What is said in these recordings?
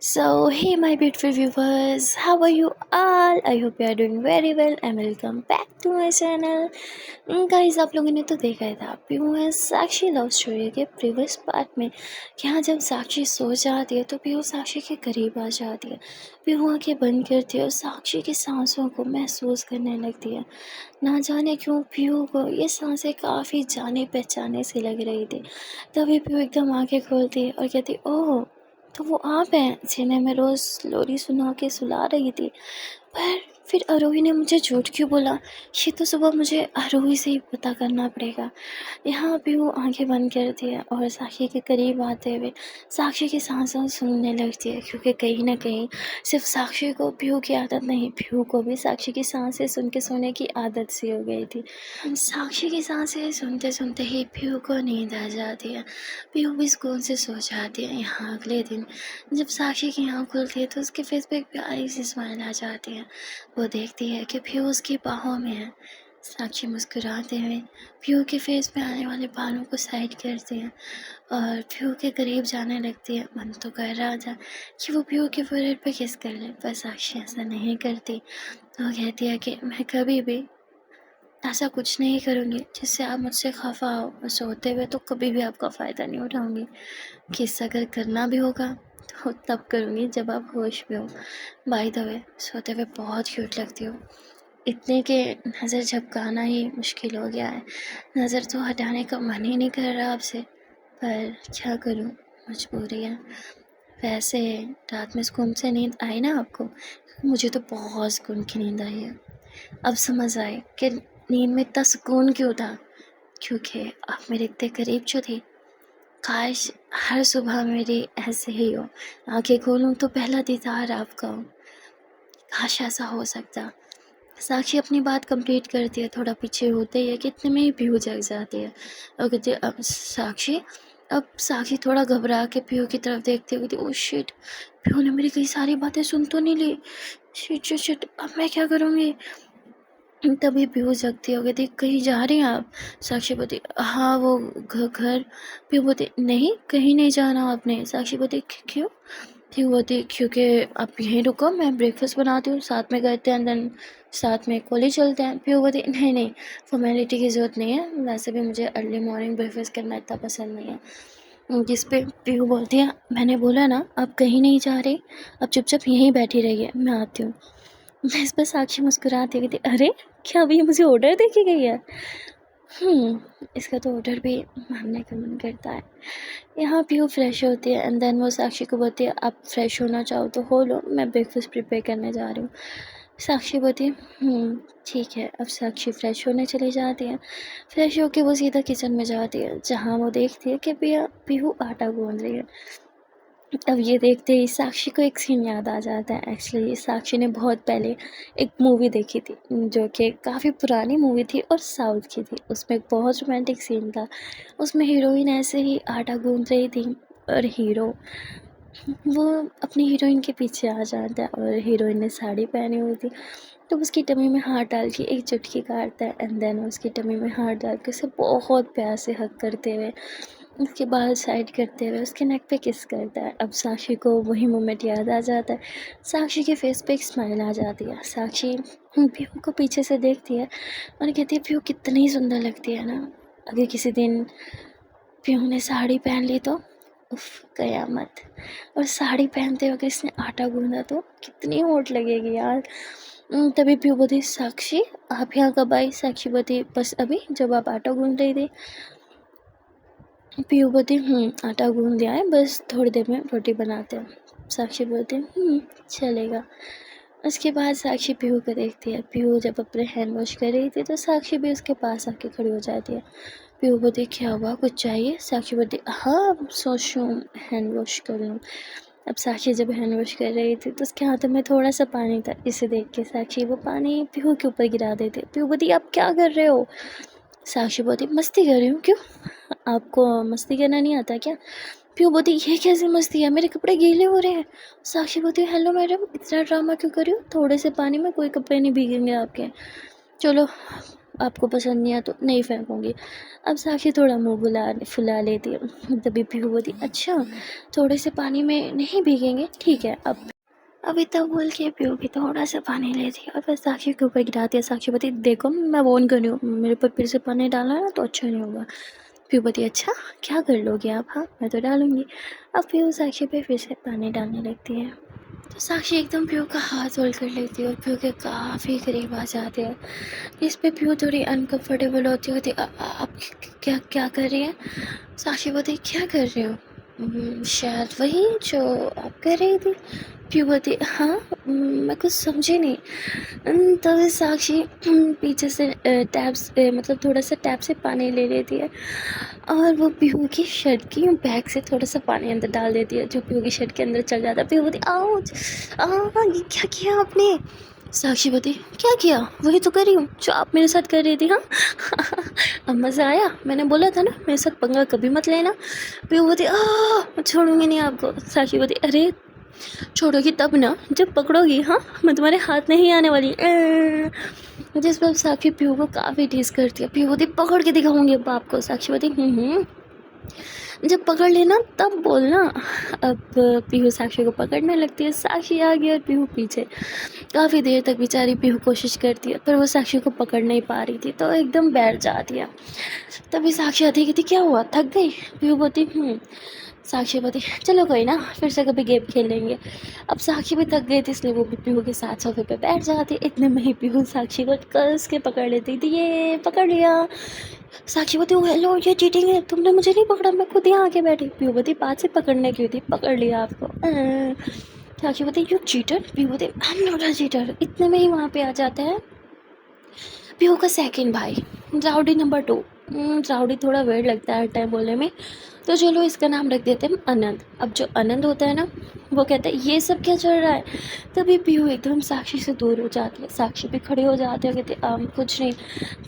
So, hey, my beautiful viewers, how are you all? I hope you are doing very well and welcome back to my channel. Guys आप लोगों ने तो देखा ही था पीहू है साक्षी love story के previous part में कि हाँ जब साक्षी सो जाती है तो पीहू साक्षी के करीब आ जाती है। पीहू आंखें बंद करती है और साक्षी की सांसों को महसूस करने लगती है। ना जाने क्यों पीहू को ये सांसें काफ़ी जाने पहचाने सी लग रही थी। तभी पीहू एकदम आंखें खोलती है और कहती, ओह तो वो आप हैं जिन्हें मैं रोज़ लोरी सुना के सुला रही थी। पर फिर आरोही ने मुझे झूठ क्यों बोला? ये तो सुबह मुझे आरोही से ही पता करना पड़ेगा। यहाँ भी वो आंखें बंद करती है और साक्षी के करीब आते हुए साक्षी की सांसें सुनने लगती है, क्योंकि कहीं ना कहीं सिर्फ साक्षी को पीहू की आदत नहीं, पीहू को भी साक्षी की सांसें सुन के सोने की आदत सी हो गई थी। साक्षी की सांसें सुनते सुनते ही पीहू को नींद आ जाती है। पीहू भी सुकून से सो जाती है। यहाँ अगले दिन जब साक्षी की आँख खुलती है तो उसके फेस पे एक प्यारी सी स्माइल आ जाती है। वो देखती है कि पीहू उसकी बाहों में है। साक्षी मुस्कुराते हुए पीहू के फेस पे आने वाले बालों को साइड करती है और पीहू के करीब जाने लगती है। मन तो कर रहा था कि वो पीहू के फोrehead पे किस कर ले, पर साक्षी ऐसा नहीं करती। वो कहती है कि मैं कभी भी ऐसा कुछ नहीं करूँगी जिससे आप मुझसे खफा हो। और सोते हुए तो कभी भी आपका फ़ायदा नहीं उठाऊँगी। किस अगर करना भी होगा तो तब करूँगी जब आप होश में हो। बाय द वे सोते हुए बहुत क्यूट लगती हो। इतने के नज़र झपकाना ही मुश्किल हो गया है। नज़र तो हटाने का मन ही नहीं कर रहा आपसे, पर क्या करूँ, मजबूरी है। वैसे रात में सुकून से नींद आई ना आपको? मुझे तो बहुत सुकून की नींद आई है। अब समझ आए कि नींद में इतना सुकून क्यों था, क्योंकि आप मेरे इतने करीब जो थे। काश हर सुबह मेरी ऐसे ही हो, आंखें खोलूं तो पहला दीदार आपका हो। काश ऐसा हो सकता। साक्षी अपनी बात कंप्लीट करती है, थोड़ा पीछे होते ही है कि इतने में ही पीहू जग जाती है और कहती है, साक्षी। अब साक्षी थोड़ा घबरा के पीहू की तरफ देखती है, कहती ओह शिट, पीहू ने मेरी कई सारी बातें सुन तो नहीं ली। शिट शिट शिट, अब मैं क्या करूँगी? तभी पीहू जगती हो, कहती कहीं जा रही हैं आप? साक्षी बोलती हाँ वो घर। पीहू बोलती नहीं कहीं नहीं जाना आपने। साक्षी बोलती क्यों? पीहू बोलती क्योंकि आप यहीं रुको, मैं ब्रेकफास्ट बनाती हूँ, साथ में करते हैं, देन साथ में कॉलेज चलते हैं। पीहू बोलती नहीं नहीं, फॉर्मेलिटी की ज़रूरत नहीं है, वैसे भी मुझे अर्ली मॉर्निंग ब्रेकफास्ट करना इतना पसंद नहीं है। जिस पे पीहू बोलती है मैंने बोला ना आप कहीं नहीं जा रही, अब चुपचाप यहीं बैठी रहिए, मैं आती हूँ। मैं इस पर साक्षी मुस्कुराती कहती अरे क्या अभी ये मुझे ऑर्डर दे के गई है? इसका तो ऑर्डर भी मानने का मन करता है। यहाँ पीहू फ्रेश होती है एंड देन वो साक्षी को बोलती है आप फ्रेश होना चाहो तो हो लो, मैं ब्रेकफास्ट प्रिपेयर करने जा रही हूँ। साक्षी बोलती है ठीक है। अब साक्षी फ्रेश होने चली जाती है। फ्रेश होके वो सीधा किचन में जाती है, जहाँ वो देखती है कि पीहू आटा गूंद रही है। अब ये देखते ही साक्षी को एक सीन याद आ जाता है। एक्चुअली साक्षी ने बहुत पहले एक मूवी देखी थी, जो कि काफ़ी पुरानी मूवी थी और साउथ की थी। उसमें एक बहुत रोमांटिक सीन था। उसमें हीरोइन ऐसे ही आटा गूंद रही थी और हीरो वो अपनी हीरोइन के पीछे आ जाता है और हीरोइन ने साड़ी पहनी हुई थी, तो उसकी टमी में हाथ डाल के एक चुटकी काटता है एंड देन उसकी टमी में हाथ डाल के उसे बहुत प्यार से हग करते हुए, उसके बाल साइड करते हुए उसके नेक पे किस करता है। अब साक्षी को वही मोमेंट याद आ जाता है। साक्षी के फेस पे एक स्माइल आ जाती है। साक्षी पीहू को पीछे से देखती है और कहती है पीहू कितनी सुंदर लगती है ना। अगर किसी दिन पीहू ने साड़ी पहन ली तो उफ कयामत। और साड़ी पहनते वक्त इसने आटा गूंदा तो कितनी हॉट लगेगी यार। तभी पीहू बोलती साक्षी आप यहाँ कब आई? साक्षी बोलती बस अभी जब आप आटा गूंद रही थी। पीहू बोलती आटा गूंद दिया है, बस थोड़ी देर में रोटी बनाते हैं। साक्षी बोलती चलेगा। उसके बाद साक्षी पीहू को देखती है। पीहू जब अपने हैंड वॉश कर रही थी तो साक्षी भी उसके पास आके खड़ी हो जाती है। पीहू बोलती क्या हुआ, कुछ चाहिए? साक्षी बोलती हाँ सोच रही हूँ हैंड वॉश कर लूँ। अब साक्षी जब हैंड वॉश कर रही थी तो उसके हाथों में थोड़ा सा पानी था, इसे देख के साक्षी वो पानी पीहू के ऊपर गिरा देती। पीहू बोलती आप क्या कर रहे हो? साक्षी बोलती मस्ती कर रही हूँ। क्यों, आपको मस्ती करना नहीं आता क्या? पीहू बोलती ये कैसी मस्ती है, मेरे कपड़े गीले हो रहे हैं। साक्षी बोलती हेलो मैडम, इतना ड्रामा क्यों कर रही हो? थोड़े से पानी में कोई कपड़े नहीं भीगेंगे आपके। चलो आपको पसंद नहीं आया तो नहीं फेंकूँगी। अब साक्षी थोड़ा मुँह फुला लेती है। तभी पीहू बोलती अच्छा थोड़े से पानी में नहीं भीगेंगे, ठीक है। अब इतना बोल के पीहू भी थोड़ा सा पानी लेती है और फिर साक्षी के ऊपर गिराती है। साक्षी बोलती देखो मैं वार्न कर रही हूँ, मेरे ऊपर फिर से पानी डालना ना तो अच्छा नहीं होगा। पीहू बोलती अच्छा क्या कर लोगे आप, हाँ मैं तो डालूँगी। अब पीहू साक्षी पे फिर से पानी डालने लगती है। तो साक्षी एकदम पीहू का हाथ होल्ड कर लेती है और पीहू के काफ़ी करीब आ जाती है। इस पे पीहू थोड़ी अनकंफर्टेबल होती आप क्या क्या कर रही हैं? साक्षी बोलती क्या कर रही हो? शायद वही जो आप कर रही थी। पीहू बोलती हाँ मैं कुछ समझी नहीं। तभी साक्षी पीछे से टैप से मतलब थोड़ा सा टैप से पानी ले लेती है और वो पीहू की शर्ट की बैग से थोड़ा सा पानी अंदर डाल देती है, जो पीहू की शर्ट के अंदर चल जाता है। पीहू बोलती आउच, ये क्या किया आपने? साक्षी बोलती क्या किया, वही तो कर रही हूँ जो आप मेरे साथ कर रही थी। हाँ अब मज़ा आया, मैंने बोला था ना मेरे साथ पंगा कभी मत लेना। पीहू बोलती छोड़ूंगी नहीं आपको। साक्षी बोलती अरे छोड़ोगी तब ना जब पकड़ोगी, हाँ मैं तुम्हारे हाथ नहीं आने वाली। जिस पर साक्षी पीहू को काफ़ी टीज करती है। पीहू बोलती पकड़ के दिखाऊंगी अब आपको। साक्षी बोलती जब पकड़ लेना तब बोलना। अब पीहू साक्षी को पकड़ने लगती है। साक्षी आगे और पीहू पीछे। काफ़ी देर तक बेचारी पीहू कोशिश करती है पर वो साक्षी को पकड़ नहीं पा रही थी तो एकदम बैठ जाती है। तभी साक्षी आती कहती क्या हुआ, थक गई? पीहू बोलती साक्षी बोलती चलो कोई ना फिर से कभी गेम खेल लेंगे। अब साक्षी भी थक गई थी इसलिए वो भी पीहू के साथ सोफे पे बैठ जाती। इतने में ही पीहू साक्षी को कस के पकड़ लेती थी। ये पकड़ लिया। साक्षी बोलती हेलो ये चीटिंग है, तुमने मुझे नहीं पकड़ा, मैं खुद यहाँ आके बैठी। पीहू बोलती बात से पकड़ने की थी, पकड़ लिया आपको। साक्षी बोलती यू चीटर। पीहू बोलती I am not a cheater. इतने में ही वहाँ पे आ जाता है पीहू का सेकंड भाई, राउडी नंबर 2। राउडी थोड़ा वेird लगता है हर टाइम बोलने में तो चलो इसका नाम रख देते हैं आनंद। अब जो आनंद होता है ना वो कहता है ये सब क्या चल रहा है। तभी पीहू एकदम साक्षी से दूर हो जाती है। साक्षी भी खड़े हो जाते हैं, कहते कुछ नहीं।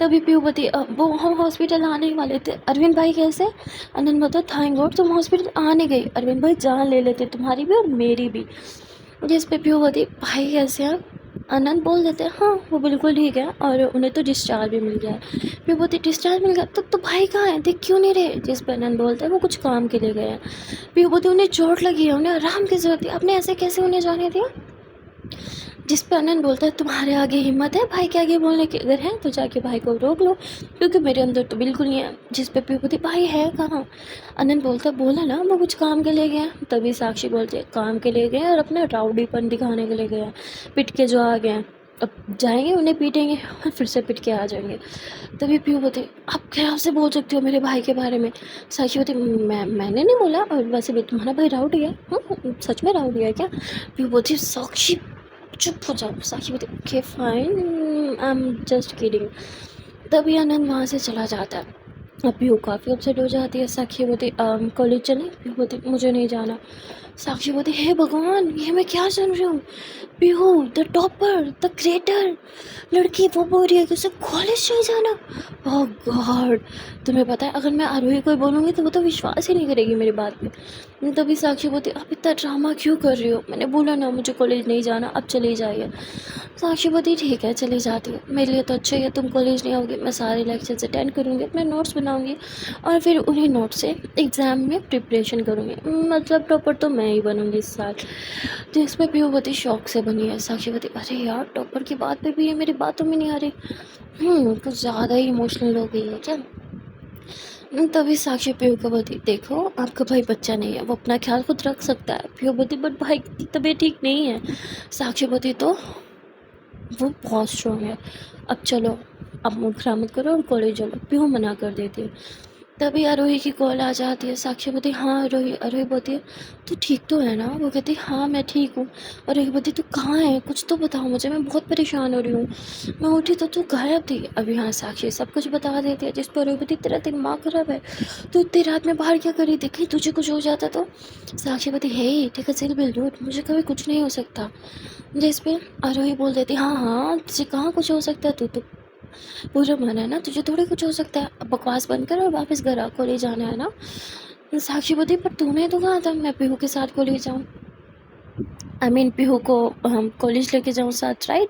तभी पीहू बोलती वो हम हॉस्पिटल आने ही वाले थे। अरविंद भाई कैसे? आनंद बोलता थैंक गॉड तुम हॉस्पिटल आने गई, अरविंद भाई जान ले लेते तुम्हारी भी और मेरी भी। जिस पे पीहू बोलती भाई कैसे हैं? आनंद बोल देते हैं हाँ वो बिल्कुल ठीक है और उन्हें तो डिस्चार्ज भी मिल गया है। फिर बोलती डिस्चार्ज मिल गया तब तो भाई कहाँ है, देख क्यों नहीं रहे? जिस पर आनंद बोलते हैं वो कुछ काम के लिए गए हैं। फिर बोलती उन्हें चोट लगी है, उन्हें आराम की जरूरत है, आपने ऐसे कैसे उन्हें जाने दिया? जिस पर आनंद बोलता है तुम्हारे आगे हिम्मत है भाई के आगे बोलने की, अगर है तो जाके भाई को रोक लो क्योंकि मेरे अंदर तो बिल्कुल नहीं है। जिस पे पीहू भाई है कहाँ? आनंद बोलता बोला ना वो कुछ काम के लिए गया। तभी साक्षी बोलती है काम के लिए गए और अपना राउडीपन दिखाने के लिए गया, पिट के जो आ गए अब जाएंगे उन्हें पीटेंगे और फिर से पिट के आ जाएंगे। तभी पीहू बोलती आप क्या से बोल सकते हो मेरे भाई के बारे में? साक्षी बोलती मैंने नहीं बोला और वैसे भी तुम्हारा भाई राउडी है। सच में राउडी है क्या? पीहू बोलती साक्षी चुप हो जाओ। साक्षी बोलती okay fine I am just kidding. तभी आनंद वहाँ से चला जाता है। अब पीहू काफ़ी अपसेट हो जाती है। साक्षी बोलती कॉलेज चलें? पीहू बोलती मुझे नहीं जाना। साक्षी बोलती हे भगवान ये मैं क्या सुन रही हूँ? Pihu the topper the greater लड़की वो बोल रही है कि उसे कॉलेज नहीं जाना। ओह गॉड, तुम्हें पता है अगर मैं आरोही को बोलूँगी तो वो तो विश्वास ही नहीं करेगी मेरी बात पे। तभी साक्षी बोलती आप इतना ड्रामा क्यों कर रही हो, मैंने बोला ना मुझे कॉलेज नहीं जाना, अब चली जाइए। साक्षी बोलती ठीक है चली जाती हूँ, मेरे लिए तो अच्छा ही है तुम कॉलेज नहीं आओगे, मैं सारे लेक्चर्स अटेंड करूँगी, अपने नोट्स बनाऊँगी और फिर उन्हीं नोट्स से एग्ज़ाम में प्रिपरेशन करूँगी, मतलब टॉपर तो मैं ही बनूँगी इस साल। तो इसमें पीहू बहुत शौक से बनी है। साक्षी बोलती अरे यार टॉपर की बात पे भी ये मेरी बातों में नहीं आ रही, कुछ ज़्यादा ही इमोशनल हो गई है क्या? तभी साक्षी पीहू को बोलती देखो आपका भाई बच्चा नहीं है, वो अपना ख्याल खुद रख सकता है। पीहू बोलती बट भाई की तबीयत ठीक नहीं है। साक्षी बोलती तो वो बहुत स्ट्रॉन्ग है, अब चलो अब मूड खराब मत करो और कॉलेज चलो। पीहू मना कर देती है। तभी आरोही की कॉल आ जाती है। साक्षी बोलती हाँ आरोही। आरोही बोलती है तू ठीक तो है ना? वो कहती हाँ मैं ठीक हूँ। आरोही बोलती तू कहाँ है, कुछ तो बताओ मुझे, मैं बहुत परेशान हो रही हूँ। मैं उठी तो तू गायब थी। अभी हाँ साक्षी सब कुछ बता देती है। जिस पर आरोही बोलती तेरा दिमाग खराब है, तू इतनी रात में बाहर क्या करी थी, कहीं तुझे कुछ हो जाता तो? साक्षी बोलती हे ठीक है चिल बिल डूड, मुझे कभी कुछ नहीं हो सकता। जिस पे आरोही बोल देती हाँ हाँ तुझे कहाँ कुछ हो सकता है, तू तो पूरा मन है ना, तुझे थोड़ी कुछ हो सकता है, अब बकवास बंद कर और वापस घर आ, कॉलेज जाना है ना। साक्षी बोलती पर तूने तो कहा था मैं पीहू के साथ कॉलेज जाऊँ। पीहू को हम कॉलेज लेके जाऊँ साथ, राइट?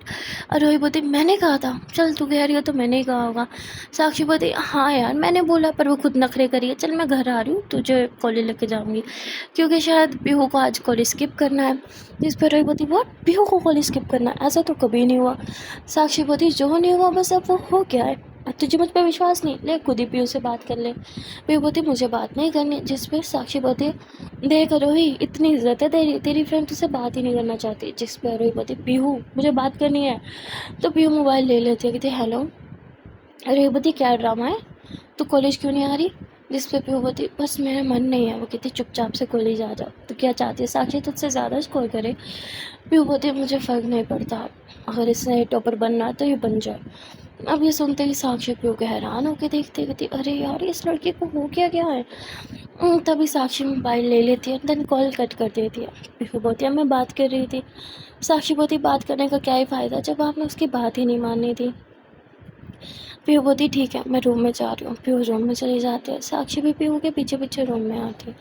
और रोही बोलती मैंने कहा था, चल तू कह रही हो तो मैंने ही कहा होगा। साक्षी बोलती हाँ यार मैंने बोला, पर वो खुद नखरे करी है, चल मैं घर आ रही हूँ, तुझे कॉलेज लेके जाऊँगी, क्योंकि शायद पीहू को आज कॉलेज स्किप करना है। जिस पर रोही बोलती व्हाट, पीहू को कॉलेज स्किप करना है? ऐसा तो कभी नहीं हुआ। साक्षी बोलती जो नहीं हुआ बस अब वो हो गया है, अब तुझे मुझ पर विश्वास नहीं, ले खुद ही पीहू से बात कर ले। पीहू बोलती मुझे बात नहीं करनी। जिस पर साक्षी बोलती देख रोही, इतनी इज्जत है तेरी, तेरी फ्रेंड तुझसे बात ही नहीं करना चाहती। जिस पर रोही बोलती पीहू मुझे बात करनी है। तो पीहू मोबाइल ले लेती है, कहती हेलो। रोही बोलती क्या ड्रामा है, तू कॉलेज क्यों नहीं आ रही? जिस पे पीहू बोलती बस मेरा मन नहीं है। वो कहती चुपचाप से कॉलेज आ जाओ। तो क्या चाहती है साक्षी तुझसे ज़्यादा स्कोर करे? पीहू बोलती मुझे फ़र्क नहीं पड़ता, अगर इसने टॉपर बनना है तो ये बन जाए। अब ये सुनते ही साक्षी पीहू के हैरान होकर देखते कहती अरे यार इस लड़की को हो क्या है। तभी साक्षी मोबाइल ले लेती है, देन कॉल कट कर देती है। पीहू बोलती है मैं बात कर रही थी। साक्षी बोलती बात करने का क्या ही फ़ायदा जब आपने उसकी बात ही नहीं माननी थी। पीहू बोलती ठीक है मैं रूम में जा रही हूँ। पीहू रूम में चली जाती है। साक्षी भी पीहू के पीछे पीछे रूम में आती है।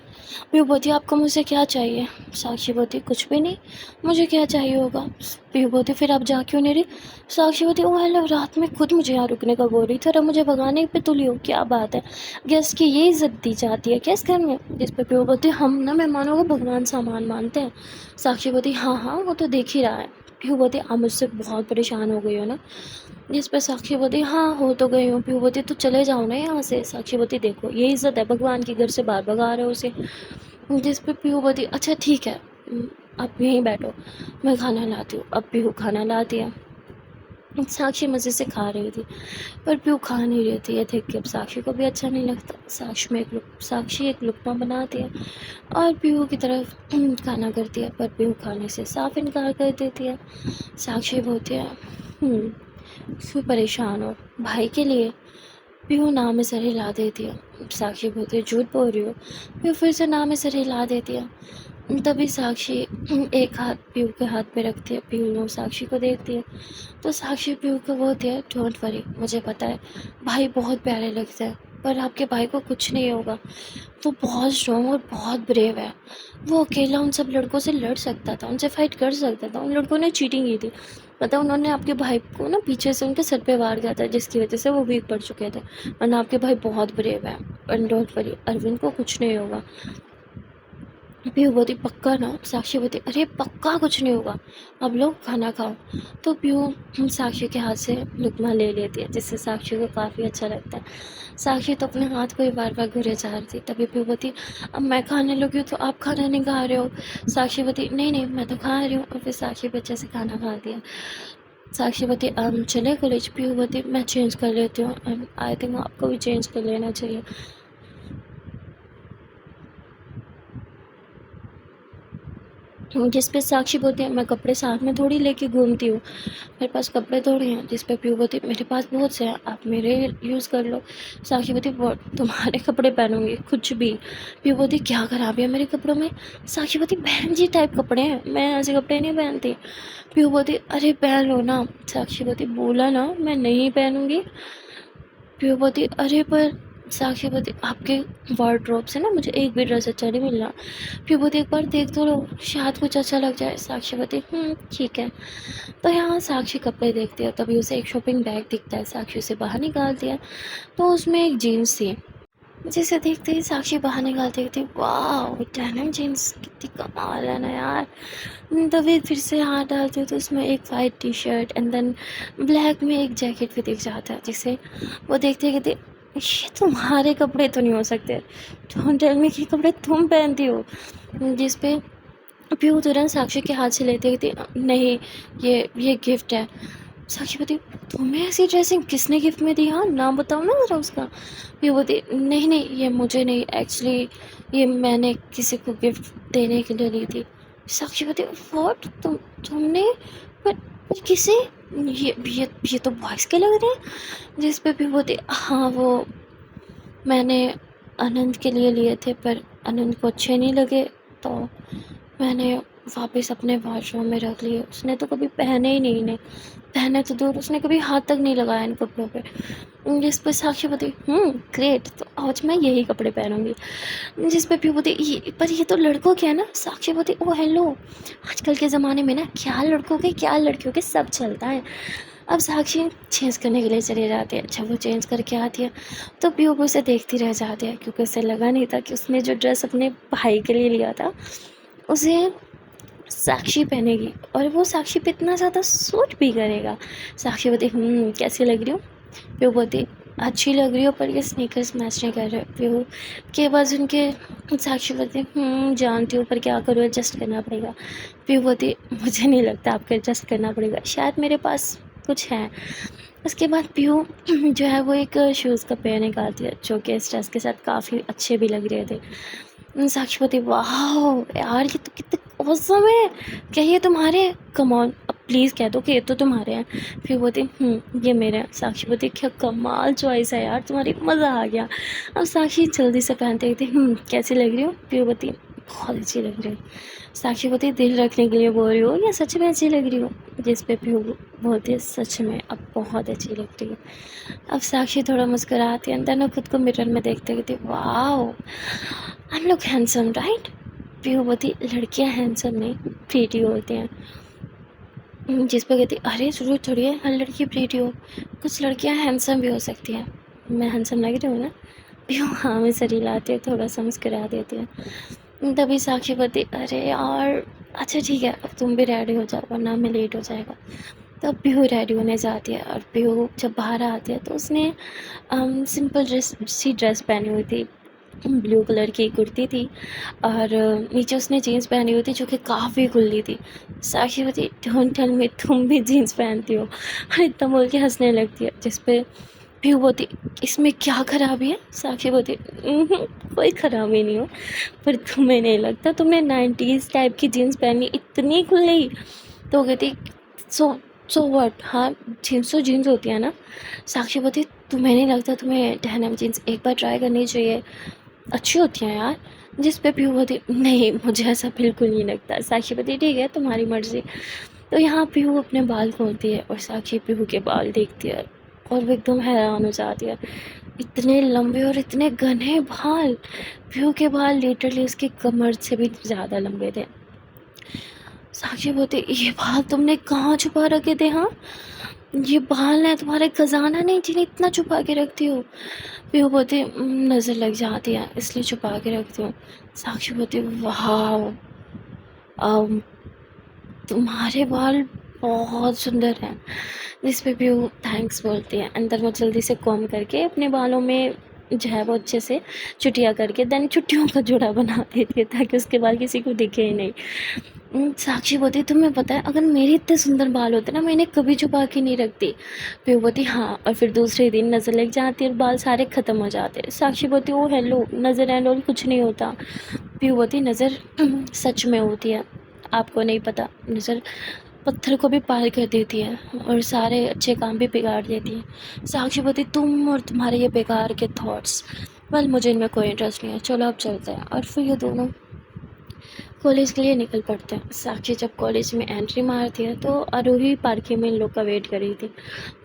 पीहू बोलती आपको मुझसे क्या चाहिए? साक्षी बोलती कुछ भी नहीं, मुझे क्या चाहिए होगा? पीहू बोलती फिर आप जा क्यों नहीं रही? साक्षी बोलती ओ हेलो, रात में खुद मुझे यहाँ रुकने का बोल रही थी और अब मुझे भगाने पे तुली हो, क्या बात है? गेस्ट की ये इज्जत दी जाती है क्या इस घर में? जिस पर पीहू बोलती हम ना मेहमानों को भगवान सामान मानते हैं। साक्षी बोलती हाँ हाँ वो तो देख ही रहा है। पीहू बोलती आप मुझसे बहुत परेशान हो गई हो ना? जिस पर साक्षी बोलती हाँ हो तो गई हूँ। पीहू बोलती तो चले जाओ ना यहाँ से। साक्षी बोलती देखो ये इज्जत है, भगवान के घर से बार भगा रहे हो उसे। जिस पे पीहू बोलती अच्छा ठीक है, आप यहीं बैठो मैं खाना लाती हूँ। अब पीहू खाना लाती है। साक्षी मज़े से खा रही थी पर पीहू खा नहीं रही थी। ये देख के अब साक्षी को भी अच्छा नहीं लगता। साक्षी एक लुकमा बनाती है और पीहू की तरफ खाना करती है, पर पीहू खाने से साफ इनकार कर देती है। साक्षी बोलती है क्यों परेशान हो भाई के लिए? पीहू नाम में सर हिला देती है। साक्षी बोलती है झूठ बोल रही हो? पीहू फिर से नाम में सर हिला देती है। तभी साक्षी एक हाथ पीहू के हाथ पे रखती है। पीहू साक्षी को देखती है तो साक्षी पीहू को बोलती है डोंट वरी, मुझे पता है भाई बहुत प्यारे लगते हैं, पर आपके भाई को कुछ नहीं होगा। वो बहुत स्ट्रॉन्ग और बहुत ब्रेव है। वो अकेला उन सब लड़कों से लड़ सकता था, उनसे फाइट कर सकता था। उन लड़कों ने चीटिंग की थी, पता उन्होंने आपके भाई को ना पीछे से उनके सर पे वार किया था, जिसकी वजह से वो वीक पड़ चुके थे। वरना आपके भाई बहुत ब्रेव है। एंड डोंट वरी, अरविंद को कुछ नहीं होगा। पीहू बोलती पक्का ना? साक्षी बोलती अरे पक्का कुछ नहीं होगा, अब लोग खाना खाओ। तो पीहू साक्षी के हाथ से लुकमा ले लेती है, जिससे साक्षी को काफ़ी अच्छा लगता है। साक्षी तो अपने हाथ को ही बार बार घुरे जा रही थी। तभी पीहू बोलती अब मैं खाने लगी तो आप खाना नहीं खा रहे हो? साक्षी बोलती नहीं नहीं मैं तो खा रही हूँ। और फिर साक्षी बच्चे से खाना खा दिया। साक्षी बोलती चले कॉलेज? पीहू बोलती मैं चेंज कर लेती हूँ। आई थिंक आपको भी चेंज कर लेना चाहिए। जिस पे साक्षी बोलती है मैं कपड़े साथ में थोड़ी लेके घूमती हूँ, मेरे पास कपड़े थोड़े हैं। जिस पे पीहू बोलती मेरे पास बहुत से हैं, आप मेरे यूज़ कर लो। साक्षी बोलती तुम्हारे कपड़े पहनूंगी कुछ भी? पीहू बोलती क्या खराबी है मेरे कपड़ों में? साक्षी बोलती बहन जी टाइप कपड़े हैं, मैं ऐसे कपड़े नहीं पहनती। पीहू बोलती अरे पहन लो ना। साक्षी बोलती बोला ना मैं नहीं पहनूंगी। पीहू बोलती अरे पर साक्षी बोलती आपके वार्डरोब से ना मुझे एक भी ड्रेस अच्छा नहीं मिल रहा। पीहू बोलती एक बार देख तो लो, शायद कुछ अच्छा लग जाए। साक्षी बोलती ठीक है। तो यहाँ साक्षी कपड़े देखती है, तभी उसे एक शॉपिंग बैग दिखता है। साक्षी उसे बाहर निकालती है तो उसमें एक जीन्स थी, जिसे देखते ही साक्षी बाहर निकालती थी। वाह डेनिम जीन्स कितनी कमाल है ना यार। तभी फिर से हाथ डालती हूँ तो उसमें एक white T shirt and then black में एक जैकेट भी दिख जाता है, जिसे वो देखते कहते ये तुम्हारे कपड़े तो नहीं हो सकते, डोंट टेल मी कि कपड़े तुम पहनती हो। जिस पे पीहू तुरंत साक्षी के हाथ से लेते कहती नहीं ये गिफ्ट है। साक्षी बोलती तुम्हें ऐसी ड्रेसिंग किसने गिफ्ट में दी? हाँ नाम बताओ ना ज़रा उसका। पीहू बोलती नहीं नहीं ये मुझे नहीं, एक्चुअली ये मैंने किसी को गिफ्ट देने के लिए ली थी। साक्षी बोलती व्हाट, तुमने पर किसे? ये तो बॉयज़ के लग रहे हैं। जिस पे पीहू बोलती हाँ वो मैंने आनंद के लिए लिए थे, पर आनंद को अच्छे नहीं लगे तो मैंने वापस अपने वॉशरूम में रख लिए। उसने तो कभी पहने ही नहीं इन्हें, पहने तो दूर, उसने कभी हाथ तक नहीं लगाया इन कपड़ों पे। जिस पर साक्षी बोली ग्रेट, तो आज मैं यही कपड़े पहनूंगी। जिस पे पीयू बोली ये पर ये तो लड़कों के है ना। साक्षी बोली ओ हेलो, आजकल के ज़माने में ना क्या लड़कों के क्या लड़कियों के सब चलता है। अब साक्षी चेंज करने के लिए चली जाती है। अच्छा वो चेंज करके आती है तो पीयू उसे देखती रह जाती है, क्योंकि उसे लगा नहीं था कि उसने जो ड्रेस अपने भाई के लिए लिया था उसे साक्षी पहनेगी, और वो साक्षी पे इतना ज़्यादा सूट भी करेगा। साक्षी बोलती कैसी लग रही हूँ। पीयू बोलती अच्छी लग रही हो, पर ये स्नीकर्स मैच नहीं कर रहे। पीयू के बाद उनके साक्षी बोलती जानती हूँ, पर क्या करूँ, एडजस्ट करना पड़ेगा। पीयू बोलती मुझे नहीं लगता आपको एडजस्ट करना पड़ेगा, शायद मेरे पास कुछ है। उसके बाद पीयू जो है वो एक शूज़ का पेयर निकालती है, जो कि इस ड्रेस के साथ काफ़ी अच्छे भी लग रहे थे। साक्षी बोलती वाह यार ये तो कितने औसम है, क्या ये तुम्हारे? कम ऑन, अब प्लीज़ कह दो कि ये तो तुम्हारे हैं। फिर बोलती ये मेरे हैं। साक्षी बोलती क्या कमाल चॉइस है यार तुम्हारी, मज़ा आ गया। अब साक्षी जल्दी से पहनते थे कैसी लग रही हो। फिर बोलती बहुत अच्छी लग रही हो। साक्षी बोलती दिल रखने के लिए बोल रही हो या सच में अच्छी लग रही हो। जिस पे पीयू बोलती है सच में अब बहुत अच्छी लग रही है। अब साक्षी थोड़ा मुस्कुराती है, अंदर ना खुद को मिरर में देखते कहती वाह I am look handsome right. पीयू बोलती लड़कियाँ हैंडसम नहीं प्रीटी होती हैं। जिस पर कहती अरे ज़रूर थोड़ी है हर लड़की प्रीटी हो, कुछ लड़कियाँ हैंडसम भी हो सकती हैं। मैं हैंडसम लग रही हूँ ना। पीयू हाँ में सर हिलाती है, थोड़ा सा मुस्कुरा देती है। तभी साक्षी बोलती अरे यार अच्छा ठीक है अब तुम भी रेडी हो जाओ वरना हमें लेट हो जाएगा। तब पीयू रेडी होने जाती है, और पीयू जब बाहर आती है तो उसने सिंपल ड्रेस पहनी हुई थी, ब्लू कलर की कुर्ती थी, और नीचे उसने जीन्स पहनी हुई थी जो कि काफ़ी खुली थी। साक्षी बोलती डोंट टेल मी तुम भी जीन्स पहनती हो, और इतना बोल के हंसने लगती है। जिस पे पीयू बोलती इसमें क्या खराबी है। साक्षी बोलती कोई खराबी नहीं हो, पर तुम्हें नहीं लगता तुमने 90s टाइप की जीन्स पहनी इतनी खुली। तो कहती सो सो व्हाट, हाँ जीन्स तो जीन्स होती है ना। साक्षी बोलती तुम्हें नहीं लगता तुम्हें डेनिम जीन्स एक बार ट्राई करनी चाहिए, अच्छी होती हैं यार। जिस पे पीयू बोलती नहीं मुझे ऐसा बिल्कुल नहीं लगता। साक्षी बोलती ठीक है तुम्हारी मर्ज़ी। तो यहाँ पीयू अपने बाल खोलती है और साक्षी पीयू के बाल देखती है और वो एकदम हैरान हो जाती है, इतने लंबे और इतने घने बाल। पीयू के बाल लिटरली उसकी कमर से भी ज़्यादा लंबे थे। साक्षी बोलती ये बाल तुमने कहाँ छुपा रखे थे? हाँ ये बाल है तुम्हारे खजाना नहीं जिन्हें इतना छुपा के रखती हो। पीयू बोलती नज़र लग जाती है इसलिए छुपा के रखती हूँ। साक्षी बोलती वाह तुम्हारे बाल बहुत सुंदर हैं। जिस पे पीयू थैंक्स बोलती है। अंदर वो जल्दी से कॉम करके अपने बालों में जो है वो अच्छे से चुटिया करके देन चुट्टियों का जोड़ा बना देती है ताकि उसके बाल किसी को दिखे ही नहीं। साक्षी बोलती तुम्हें पता है अगर मेरे इतने सुंदर बाल होते ना मैं इन्हें कभी छुपा के नहीं रखती। पीयू बोलती हाँ, और फिर दूसरे दिन नज़र लग जाती है और बाल सारे ख़त्म हो जाते हैं। साक्षी बोलती ओ हेलो नज़र एंड ऑल कुछ नहीं होता। पीयू बोलती नज़र सच में होती है, आपको नहीं पता, नज़र पत्थर को भी पार कर देती है और सारे अच्छे काम भी बिगाड़ देती है। साक्षी बोलती तुम और तुम्हारे ये बेकार के थॉट्स, वेल मुझे इनमें कोई इंटरेस्ट नहीं है, चलो अब चलते हैं। और फिर ये दोनों कॉलेज के लिए निकल पड़ते हैं। साक्षी जब कॉलेज में एंट्री मारती है तो आरोही पार्किंग में इन लोग का वेट कर रही थी,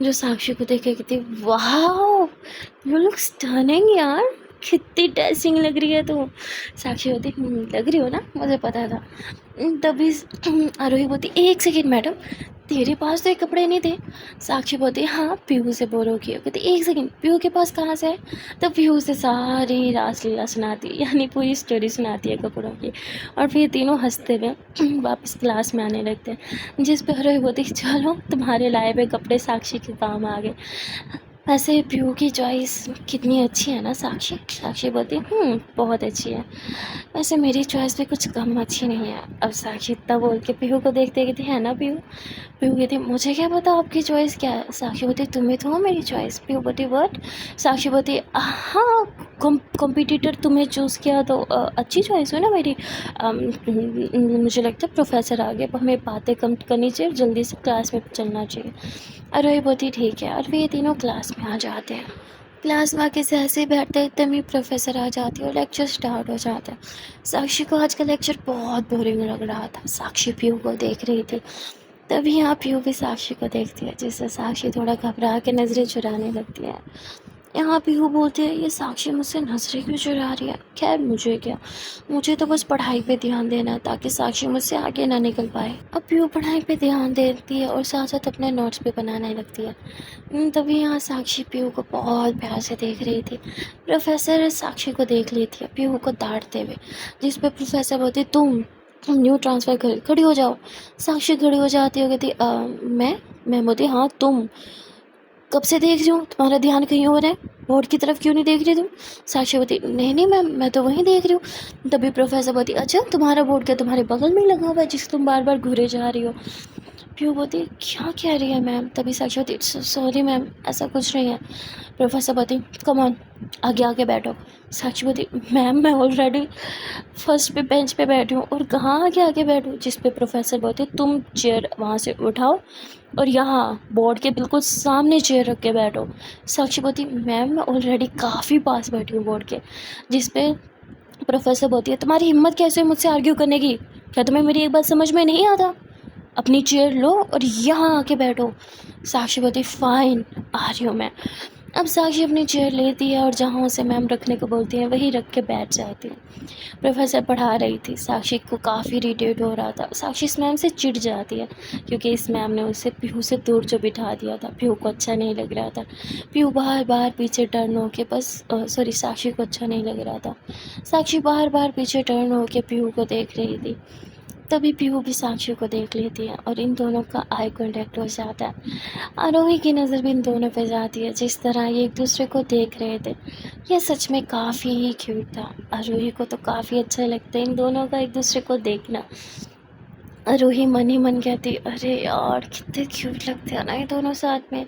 जो साक्षी को देख के कहती वाह यू लुक स्टनिंग यार, कितनी ड्रेसिंग लग रही है तू। साक्षी होती लग रही हो ना, मुझे पता था। तभी आरोही बोलती एक सेकेंड मैडम तेरे पास तो ये कपड़े नहीं थे। साक्षी बोलती हाँ पीहू से बोलो कि कहती एक सेकेंड पीहू के पास कहाँ से है। तो पीहू से सारी रासलीला सुनाती यानी पूरी स्टोरी सुनाती है कपड़ों की, और फिर तीनों हंसते हुए वापस क्लास में आने लगते हैं। जिस पर आरोही बोलती चलो तुम्हारे लाए हुए कपड़े साक्षी के काम आ गए। वैसे पीहू की चॉइस कितनी अच्छी है ना साक्षी। साक्षी बोलती बहुत अच्छी है, वैसे मेरी चॉइस भी कुछ कम अच्छी नहीं है। अब साक्षी इतना बोल के पीहू को देखते कहती है ना पीहू। पीहू कहती मुझे क्या पता आपकी चॉइस क्या है। साक्षी बोलती तुम्हें तो हो मेरी चॉइस। पीहू बोलती व्हाट। साक्षी बोलती हाँ कॉम्पिटिटर तुम्हें चूज़ किया तो अच्छी चॉइस हो ना मेरी। मुझे लगता है प्रोफेसर आ गए, हमें बातें कम करनी चाहिए, जल्दी से क्लास में चलना चाहिए। अरे बोलती ठीक है, और फिर ये तीनों क्लास में आ जाते हैं। क्लास में आके से ऐसे ही बैठते तभी प्रोफेसर आ जाती है और लेक्चर स्टार्ट हो जाता है। साक्षी को आज का लेक्चर बहुत बोरिंग लग रहा था। साक्षी पीयू को देख रही थी, तभी यहाँ पीयू भी साक्षी को देखती है, जिससे साक्षी थोड़ा घबरा के नज़रें चुराने लगती है। यहाँ पीयू बोलते हैं, ये साक्षी मुझसे नज़रें क्यों चुरा रही है? खैर मुझे क्या, मुझे तो बस पढ़ाई पे ध्यान देना है ताकि साक्षी मुझसे आगे ना निकल पाए। अब पीयू पढ़ाई पे ध्यान देती है और साथ साथ अपने नोट्स भी बनाने लगती है। तभी यहाँ साक्षी पीयू को बहुत प्यार से देख रही थी। प्रोफेसर साक्षी को देख लेती है पीयू को डांटते हुए, जिस पे प्रोफेसर बोलती, तुम न्यू ट्रांसफ़र कर, खड़ी हो जाओ। साक्षी खड़ी हो जाती है, कहती मैं बोलती, हाँ तुम कब से देख रही हूँ, तुम्हारा ध्यान कहीं और है, बोर्ड की तरफ क्यों नहीं देख रही तुम? साक्षी बोलती, नहीं नहीं मैम, मैं तो वहीं देख रही हूँ। तभी प्रोफेसर बोलती, अच्छा तुम्हारा बोर्ड क्या तुम्हारे बगल में लगा हुआ है जिससे तुम बार बार घूरे जा रही हो? पीयू बोलती, क्या कह रही है मैम? तभी साक्षी बोलती, सॉरी मैम, ऐसा कुछ नहीं है। प्रोफेसर बोलती, कम ऑन आगे आके बैठो। साक्षी बोलती, मैम मैं ऑलरेडी फर्स्ट पे बेंच पे बैठी हूँ और कहाँ आगे आके बैठूँ? जिस पे प्रोफेसर बोलते, तुम चेयर वहाँ से उठाओ और यहाँ बोर्ड के बिल्कुल सामने चेयर रख के बैठो। साक्षी बोलती, मैम मैं ऑलरेडी काफ़ी पास बैठी हूँ बोर्ड के। जिस पे प्रोफेसर बोलती है, तुम्हारी हिम्मत कैसे है मुझसे आर्ग्यू करने की? क्या तुम्हें मेरी एक बात समझ में नहीं आता? अपनी चेयर लो और यहाँ आके बैठो। साक्षी बोलती, फ़ाइन आ रही हूँ मैं। अब साक्षी अपनी चेयर लेती है और जहाँ उसे मैम रखने को बोलती है वहीं रख के बैठ जाती है। प्रोफेसर पढ़ा रही थी, साक्षी को काफ़ी इरिटेट हो रहा था। साक्षी इस मैम से चिढ़ जाती है क्योंकि इस मैम ने उसे पीहू से दूर जो बिठा दिया था। पीहू को अच्छा नहीं लग रहा था। पीहू बार बार पीछे टर्न होके साक्षी को अच्छा नहीं लग रहा था। साक्षी बार बार पीछे टर्न होके पीहू को देख रही थी। तभी पीहू भी साक्षी को देख लेती है और इन दोनों का आई कॉन्टैक्ट हो जाता है। आरोही की नज़र भी इन दोनों पे जाती है। जिस तरह ये एक दूसरे को देख रहे थे, ये सच में काफ़ी ही क्यूट था। आरोही को तो काफ़ी अच्छा लगता है इन दोनों का एक दूसरे को देखना। आरोही मन ही मन कहती, अरे यार कितने क्यूट लगते हैं ना ये दोनों साथ में।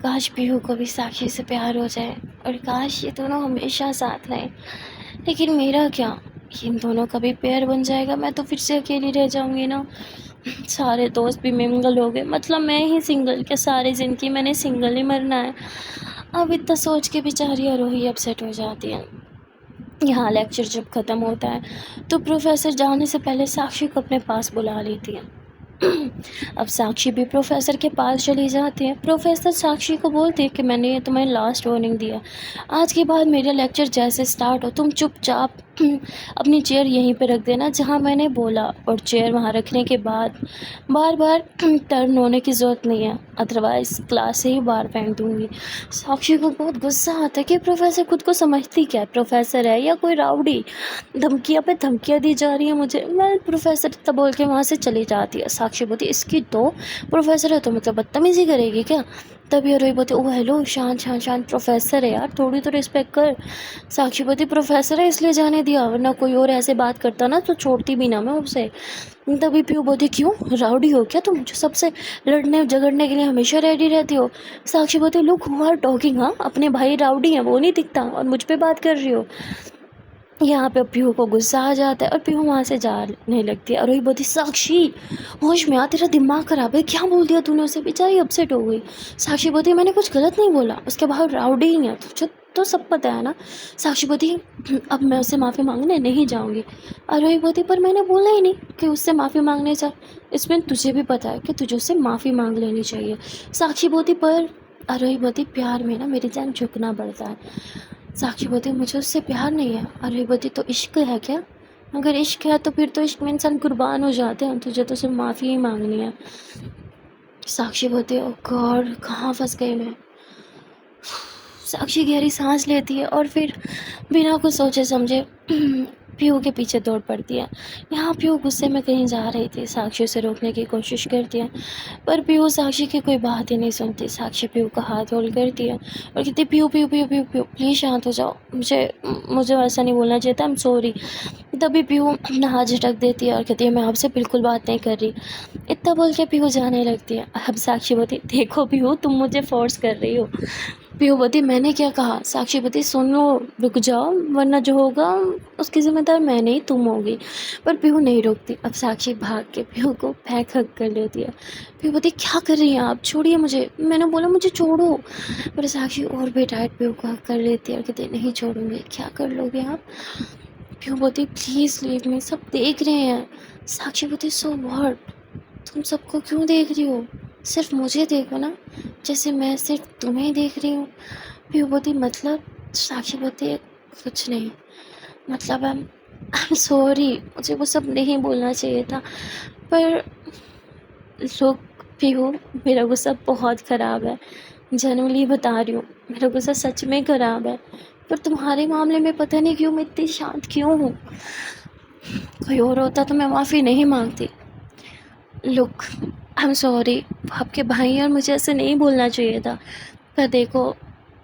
काश पीहू को भी साक्षी से प्यार हो जाए और काश ये दोनों हमेशा साथ रहें। लेकिन मेरा क्या, इन दोनों का भी पेयर बन जाएगा, मैं तो फिर से अकेली रह जाऊंगी ना। सारे दोस्त भी मिंगल हो गए, मतलब मैं ही सिंगल, क्या सारी ज़िंदगी मैंने सिंगल ही मरना है? अब इतना सोच के बेचारी आरोही अपसेट हो जाती है। यहाँ लेक्चर जब ख़त्म होता है तो प्रोफेसर जाने से पहले साक्षी को अपने पास बुला लेती है। अब साक्षी भी प्रोफेसर के पास चली जाती है। प्रोफेसर साक्षी को बोलते हैं कि मैंने ये तुम्हें लास्ट वार्निंग दिया, आज के बाद मेरा लेक्चर जैसे स्टार्ट हो तुम चुपचाप अपनी चेयर यहीं पे रख देना जहाँ मैंने बोला, और चेयर वहाँ रखने के बाद बार बार टर्न होने की ज़रूरत नहीं है, अदरवाइज़ क्लास से ही बाहर फेंक दूँगी। साक्षी को बहुत गुस्सा आता है कि प्रोफेसर खुद को समझती क्या है, प्रोफेसर है या कोई राउडी? धमकियाँ पे धमकियाँ दी जा रही हैं मुझे। मैं प्रोफेसर तब बोल के वहाँ से चली जाती है। साक्षी बोलती, इसकी तो प्रोफेसर है तो मतलब बदतमीज़ी करेगी क्या? तभी आरोही बोलती, ओ हेलो, शांत शांत शांत, प्रोफेसर है यार, थोड़ी तो रिस्पेक्ट कर। साक्षी बोलती, प्रोफेसर है इसलिए जाने दिया, वरना कोई और ऐसे बात करता ना तो छोड़ती भी ना मैं उसे। तभी पीयू बोलती, क्यों राउडी हो क्या तुम, जो सबसे लड़ने झगड़ने के लिए हमेशा रेडी रहती हो? साक्षी बोलती, लुक हु आर टॉकिंग, हाँ अपने भाई राउडी हैं वो नहीं दिखता और मुझ पे बात कर रही हो? यहाँ पे पीहू को गुस्सा आ जाता है और पीहू वहाँ से जाने लगती है। और वही बोलती, साक्षी होश में आ, तेरा दिमाग खराब है, क्या बोल दिया तूने उसे? बेचारी अपसेट हो गई। साक्षी बोलती, मैंने कुछ गलत नहीं बोला, उसके बाद राउडी ही है तुझे तो सब पता है ना। साक्षी बोलती, अब मैं उससे माफ़ी मांगने नहीं जाऊँगी। और वही बोलती, पर मैंने बोला ही नहीं कि उससे माफ़ी मांगने जा, इसमें तुझे भी पता है कि तुझे उससे माफ़ी मांग लेनी चाहिए। साक्षी बोलती, पर आरोही बोलती, प्यार में ना मेरी जान झुकना पड़ता है। साक्षी बोलती, मुझे उससे प्यार नहीं है। आरोही बोलती, तो इश्क है क्या? अगर इश्क है तो फिर तो इश्क में इंसान कुर्बान हो जाते हैं, तुझे तो सिर्फ माफ़ी ही मांगनी है। साक्षी बोलती, ओ गॉड कहाँ फंस गई मैं। साक्षी गहरी सांस लेती है और फिर बिना कुछ सोचे समझे पीहू के पीछे दौड़ पड़ती है। यहाँ पीहू गुस्से में कहीं जा रही थी, साक्षी उसे रोकने की कोशिश करती है पर पीहू साक्षी की कोई बात ही नहीं सुनती। साक्षी पीहू का हाथ होल्ड करती है और कहती, पीहू पीहू पीहू पीहू पीहू प्लीज़ शांत हो जाओ, मुझे वैसा नहीं बोलना चाहिए था, आई एम सॉरी। तभी पीहू अपना हाथ झटक देती है और कहती है, मैं आपसे बिल्कुल बात नहीं कर रही। इतना बोल के पीहू जाने लगती है। अब साक्षी बोलती, देखो पीहू तुम मुझे फोर्स कर रही हो। पीयूपति मैंने क्या कहा? साक्षीपति सुन लो, रुक जाओ, वरना जो होगा उसकी जिम्मेदार मैं नहीं तुम होगी। पर पीहू नहीं रुकती। अब साक्षी भाग के पीहू को पैक हक कर लेती है। पीयूपति क्या कर रही हैं आप? छोड़िए मुझे, मैंने बोला मुझे छोड़ो। पर साक्षी और भी टाइट पीहू को हक कर लेती है और कहती है नहीं छोड़ूंगी। क्या कर लोगे आप? पीयूपति प्लीज़ लीव मी, सब देख रहे हैं। साक्षीपति सो व्हाट, तुम सबको क्यों देख रही हो? सिर्फ मुझे देखो ना, जैसे मैं सिर्फ तुम्हें देख रही हूँ। पीयूपति मतलब? साक्षीपति कुछ नहीं, मतलब आई एम सॉरी, मुझे वो सब नहीं बोलना चाहिए था। पर लोग, पीहू मेरा गुस्सा बहुत ख़राब है, जनरली बता रही हूँ, मेरा गुस्सा सच में ख़राब है। पर तुम्हारे मामले में पता नहीं क्यों मैं इतनी शांत क्यों हूँ। कोई और होता तो मैं माफ़ी नहीं मांगती। लुक आई एम सॉरी, आपके भाई और मुझे ऐसे नहीं बोलना चाहिए था। पर देखो,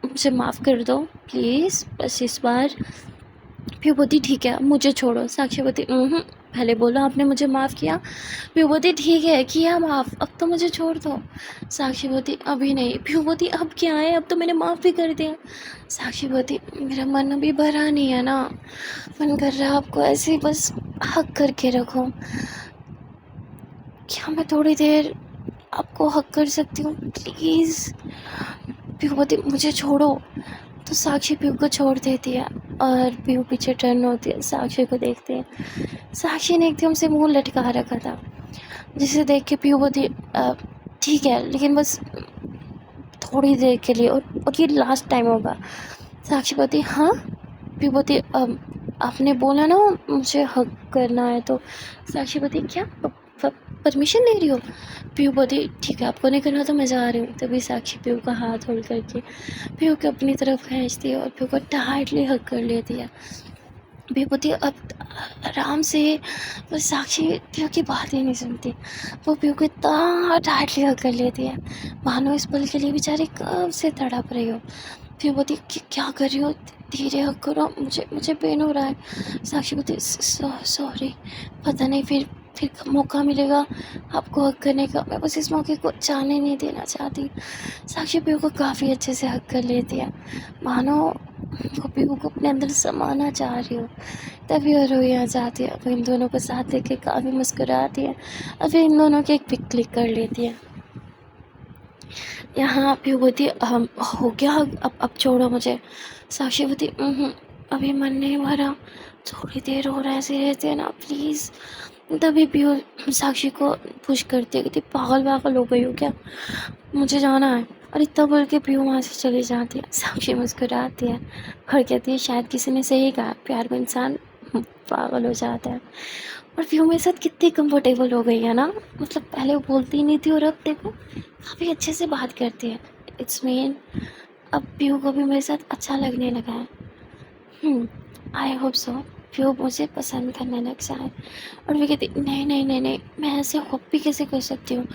मुझे माफ़ कर दो प्लीज़, बस इस बार। पीयूपति ठीक है, मुझे छोड़ो। साक्षीपति पहले बोलो आपने मुझे माफ़ किया। पीयूपति ठीक है, किया माफ़, अब तो मुझे छोड़ दो। साक्षीपति अभी नहीं। पीयूपति अब क्या है, अब तो मैंने माफ़ भी कर दिया। साक्षीपति मेरा मन अभी भरा नहीं है ना, मन कर रहा है आपको ऐसे ही बस हक करके रखो। क्या मैं थोड़ी देर आपको हक कर सकती हूँ प्लीज़? पीयूपति मुझे छोड़ो। तो साक्षी पीहू को छोड़ देती है और पीहू पीछे टर्न होती है, साक्षी को देखते हैं। साक्षी ने एकदम से मुंह लटका रखा था, जिसे देख के पीहू बोलती ठीक है, लेकिन बस थोड़ी देर के लिए, और ये लास्ट टाइम होगा। साक्षी बोलती हाँ। पीहू बोलती आपने बोला ना मुझे हक करना है, तो साक्षी बोलती क्या परमिशन ले रही हो? पीहू बोलती ठीक है, आपको नहीं करना तो मैं जा रही हूँ। तभी साक्षी पीहू का हाथ होल्ड करके पीहू को अपनी तरफ खींचती है और पीहू को टाइटली हक कर लेती है। पीहू बोलती अब आराम से, पर साक्षी पीहू की बात ही नहीं सुनती। वो पीहू को इतना टाइटली हक कर लेती है मानो इस पल के लिए बेचारी कब से तड़प रही हो। पीहू बोलती क्या कर रही हो? धीरे हक करो, मुझे पेन हो रहा है। साक्षी बोलती सॉरी, पता नहीं फिर मौका मिलेगा आपको हक करने का, मैं बस इस मौके को जाने नहीं देना चाहती। साक्षी पीहू को काफ़ी अच्छे से हक कर लेती है, मानो वो पीहू को अपने अंदर समाना चाह रही हो। तभी वो रोई आ जाती है। वो इन दोनों को साथ देख के काफ़ी मुस्कुराती है और फिर इन दोनों की एक पिक क्लिक कर लेती है। यहाँ पीहू बोलती हो गया, अब छोड़ो मुझे। साक्षी बोलती अभी मन नहीं भरा, थोड़ी देर हो रहा है, ऐसे रहते हैं ना प्लीज़। तभी पीहू साक्षी को पुश करती है, कहती पागल हो गई हो क्या, मुझे जाना है। और इतना बोल के पीहू वहाँ से चली जाती है। साक्षी मुस्कुराती है और कहती है शायद किसी ने सही कहा, प्यार में इंसान पागल हो जाता है। और पीहू मेरे साथ कितनी कंफर्टेबल हो गई है ना, मतलब पहले वो बोलती ही नहीं थी और अब देखो काफ़ी अच्छे से बात करती है। इट्स मीन अब पीहू को भी मेरे साथ अच्छा लगने लगा है। आई होप सो पीहू मुझे पसंद करने लग जाए। और वो कहती नहीं, मैं ऐसे होप भी कैसे कर सकती हूँ?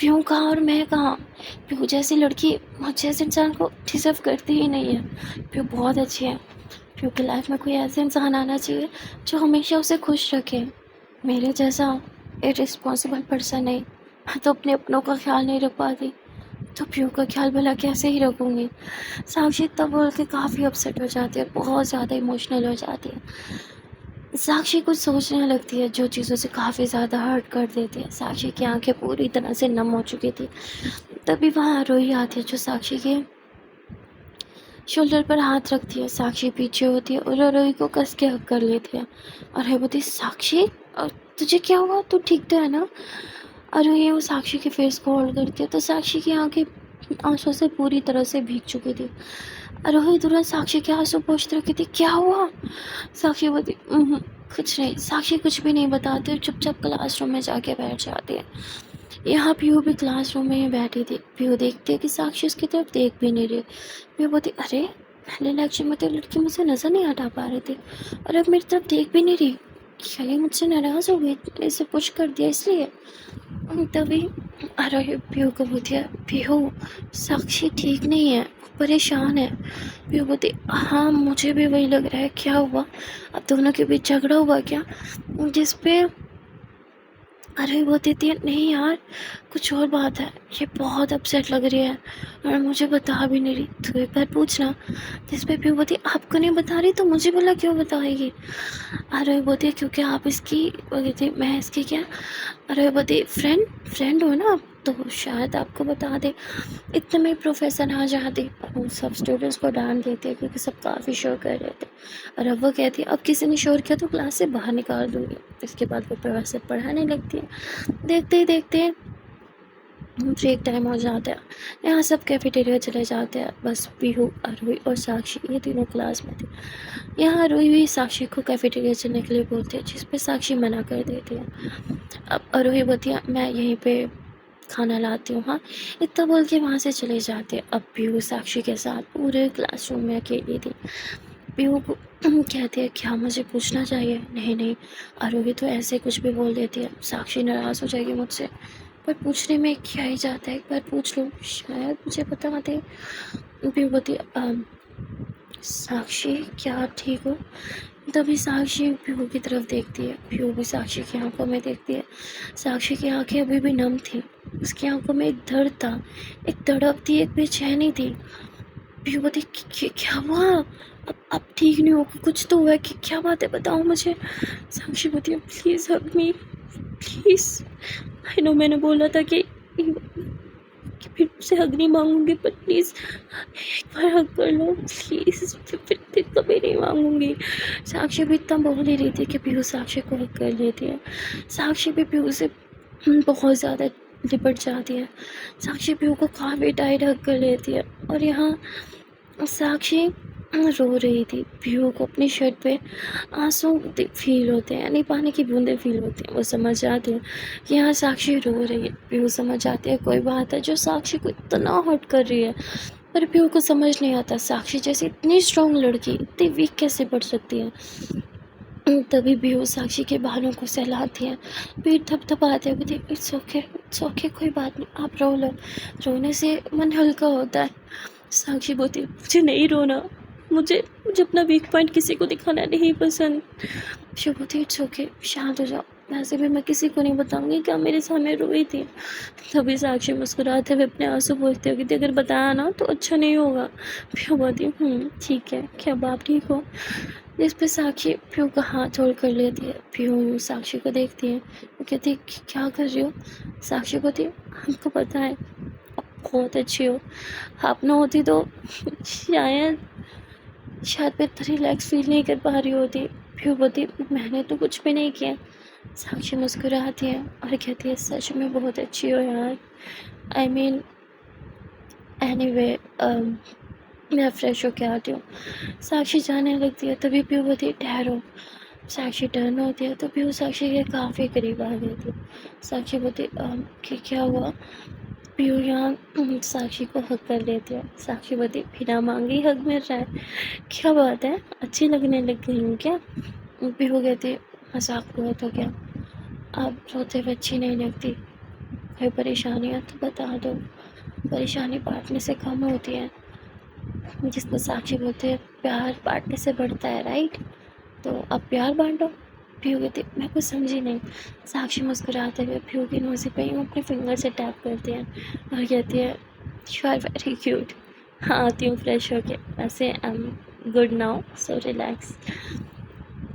पीहू कहाँ और मैं कहाँ? पीहू जैसी लड़की मुझ जैसे इंसान को डिजर्व करती ही नहीं है। पीहू बहुत अच्छी है। पीहू की लाइफ में कोई ऐसे इंसान आना चाहिए जो हमेशा उसे खुश रखे। मेरे जैसा इररिस्पॉन्सिबल पर्सन नहीं, मैं तो अपने अपनों का ख्याल नहीं रख पाती, तो पीहू का ख्याल भला कैसे ही रखूँगी? साक्षी तब बोल के काफ़ी अपसेट हो जाती है, बहुत ज़्यादा इमोशनल हो जाती है। साक्षी कुछ सोचने लगती है जो चीज़ों से काफ़ी ज़्यादा हर्ट कर देती है। साक्षी की आंखें पूरी तरह से नम हो चुकी थी। तभी वहाँ रोई आती है जो साक्षी के शोल्डर पर हाथ रखती है। साक्षी पीछे होती है और रोई को कस के हक कर लेती है और है बोलती साक्षी तुझे क्या हुआ, तू ठीक तो है ना? और ये वो साक्षी के फेस को होल्ड करती है तो साक्षी की आंखें आंसू से पूरी तरह से भीग चुकी थी। रोहित तुरंत साक्षी के आंसू पोंछते रखी थी, क्या हुआ? साक्षी बोलती कुछ नहीं। साक्षी कुछ भी नहीं बताती और चुपचाप क्लासरूम में जाके बैठ जाती है। यहाँ पीहू भी क्लासरूम में ही बैठी थी। पीहू देखती है कि साक्षी उसकी तरफ देख भी नहीं रही। पीहू बोलती अरे पहले लेक्चर में तो लड़की मुझसे नज़र नहीं हटा पा रही थी और अब मेरी तरफ देख भी नहीं रही, क्या ये मुझसे नाराज़ हो गई, इसे पुश कर दिया इसलिए? तभी अरे पीहू को बोलती है पीहू साक्षी ठीक नहीं है, परेशान है। पीहू बोलती हाँ मुझे भी वही लग रहा है, क्या हुआ? अब दोनों के बीच झगड़ा हुआ क्या? जिस पे अरे वो देती है, नहीं यार कुछ और बात है, ये बहुत अपसेट लग रही है और मुझे बता भी नहीं रही, तो एक बार पूछना। जिस पे भी बोलती आपको नहीं बता रही तो मुझे बोला क्यों बताएगी। अरे बोलती क्योंकि आप इसकी, वो कहती मैं इसकी क्या, अरे बोलती फ्रेंड फ्रेंड हो ना आप, तो शायद आपको बता दे। इतने में प्रोफेसर आ जाती और उन सब स्टूडेंट्स को डांट देती है क्योंकि सब काफ़ी शोर कर रहे थे। और अब वो कहती है अब किसी ने शोर किया तो क्लास से बाहर निकाल दूँगी। इसके बाद वो प्रोफेसर पढ़ाने लगती है। देखते ही देखते ब्रेक टाइम हो जाता है। यहाँ सब कैफेटेरिया चले जाते हैं, बस पीहू, अरुई और साक्षी ये तीनों क्लास में थी। यहाँ अरुई भी साक्षी को कैफेटेरिया चलने के लिए बोलती है, जिस पे साक्षी मना कर देती है। अब अरुई बोलती है मैं यहीं पे खाना लाती हूँ, हाँ। इतना बोल के वहाँ से चले जाते हैं। अब पीहू साक्षी के साथ पूरे क्लासरूम में अकेली थी। पीहू को कहती है क्या मुझे पूछना चाहिए, नहीं नहीं। आरोही तो ऐसे कुछ भी बोल देती है, साक्षी नाराज़ हो जाएगी मुझसे, पर पूछने में क्या ही जाता है, एक बार पूछ लो शायद मुझे बता दे। पीहू बोलती साक्षी क्या आप ठीक हो। तभी साक्षी पीहू की तरफ देखती है, पीहू भी साक्षी की आंखों में देखती है। साक्षी की आंखें अभी भी नम थी, उसकी आंखों में एक दर्द था, एक तड़प थी, एक बेचैनी थी। पीहू बोलती क्या हुआ, अब ठीक नहीं होगा, कुछ तो हुआ है, क्या बात है बताओ मुझे। साक्षी बोलती है please hug me please. I know मैंने बोला था कि फिर से हग नहीं मांगूंगी, पर प्लीज़ एक बार हग कर लो प्लीज़, फिर कभी नहीं मांगूंगी। साक्षी भी इतना बोल ही रही थी कि पीहू साक्षी को हग कर लेती है। साक्षी भी पीहू से बहुत ज़्यादा लिपट जाती है। साक्षी पीहू को काफ़ी टाइट हग कर लेती है और यहाँ साक्षी रो रही थी। पीहू को अपनी शर्ट पे आंसू फील होते हैं, यानी पानी की बूंदें फील होती हैं। वो समझ जाती है कि यहाँ साक्षी रो रही है। पीहू समझ जाती है कोई बात है जो साक्षी को इतना हर्ट कर रही है, पर पीहू को समझ नहीं आता साक्षी जैसी इतनी स्ट्रॉन्ग लड़की इतनी वीक कैसे पड़ सकती है। तभी पीहू साक्षी के बालों को सहलाती है, पीठ थपथपाते हुए बोलती इट्स ओके कोई बात नहीं, आप रो लो, रोने से मन हल्का होता है। साक्षी बोलती मुझे नहीं रोना, मुझे मुझे अपना वीक पॉइंट किसी को दिखाना नहीं पसंद। शिव बोलती इट्स ओके शांत हो जाओ, वैसे भी मैं किसी को नहीं बताऊंगी कि आप मेरे सामने रोई थी। तभी साक्षी मुस्कुराते हुए अपने आंसू पोंछते हुए कहती अगर बताया ना तो अच्छा नहीं होगा। शिव बोलती ठीक है, क्या अब आप ठीक हो। जिस पे साक्षी पीहू का हाथ छोड़ कर लेती है। पीहू साक्षी को देखती है, वो कहती है क्या कर रही हो। साक्षी बोलती हमको पता है आप बहुत अच्छी हो, आप ना होती तो शायद मैं इतना रिलैक्स फील नहीं कर पा रही होती। पीहू बोलती मैंने तो कुछ भी नहीं किया। साक्षी मुस्कुराती है और कहती है सच में बहुत अच्छी हो यार, आई मीन एनीवे मैं फ्रेश होके आती हूँ। साक्षी जाने लगती है, तभी पीहू बोलती ठहरो। साक्षी टर्न होती है तो पीहू साक्षी के काफ़ी करीब आ गई थी। साक्षी बोलती कि क्या हुआ। पीहू यहाँ साक्षी को हक कर लेती है। साक्षी बोलती बिना मांगे हक मिल रहा है, क्या बात है, अच्छी लगने लग गई हूँ क्या। पीहू कहती मजाक हुआ तो क्या, आप रोते हुए अच्छी नहीं लगती, कोई परेशानी है तो बता दो, परेशानी बांटने से कम होती है। जिसको साक्षी बोलते हैं प्यार बांटने से बढ़ता है राइट, तो अब प्यार बांटो। पीहू कहती मैं कुछ समझी नहीं। साक्षी मुस्कुराते हुए पीहू की नोज़ी पे यूँ अपने फिंगर से टैप करती है और कहती है यू आर वेरी क्यूट। हाँ आती हूँ फ्रेश होके, वैसे I am good now so relax.